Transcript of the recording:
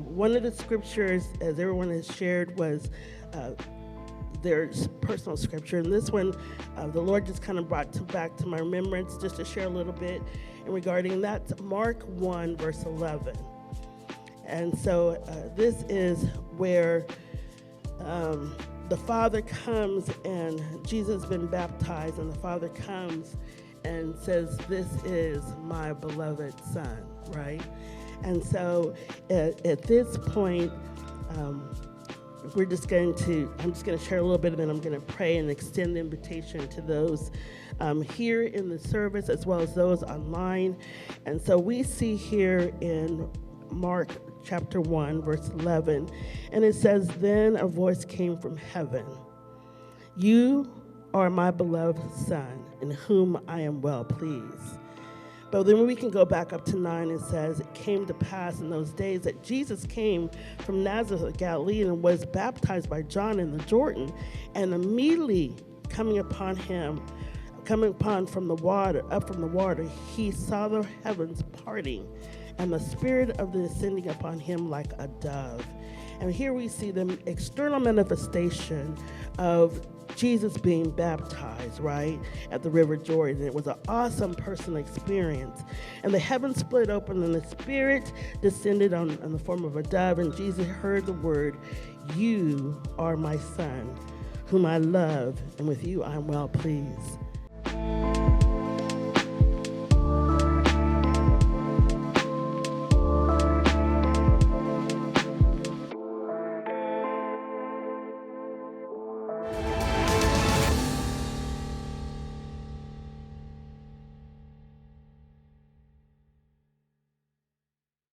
One of the scriptures, as everyone has shared, was their personal scripture. And this one, the Lord just kind of brought back to my remembrance just to share a little bit regarding that. Mark 1, verse 11. And so this is where the Father comes, and Jesus has been baptized, and the Father comes and says, "This is my beloved Son," right? And so at this point, I'm just going to share a little bit of it. I'm going to pray and extend the invitation to those here in the service as well as those online. And so we see here in Mark chapter 1, verse 11, and it says, "Then a voice came from heaven. You are my beloved Son, in whom I am well pleased." But then we can go back up to 9, and says, "It came to pass in those days that Jesus came from Nazareth of Galilee and was baptized by John in the Jordan. And immediately coming upon from the water, he saw the heavens parting, and the Spirit of the ascending upon him like a dove." And here we see the external manifestation of Jesus being baptized, right, at the River Jordan. It was an awesome personal experience. And the heavens split open, and the Spirit descended on the form of a dove, and Jesus heard the word, "You are my Son, whom I love, and with you I am well pleased."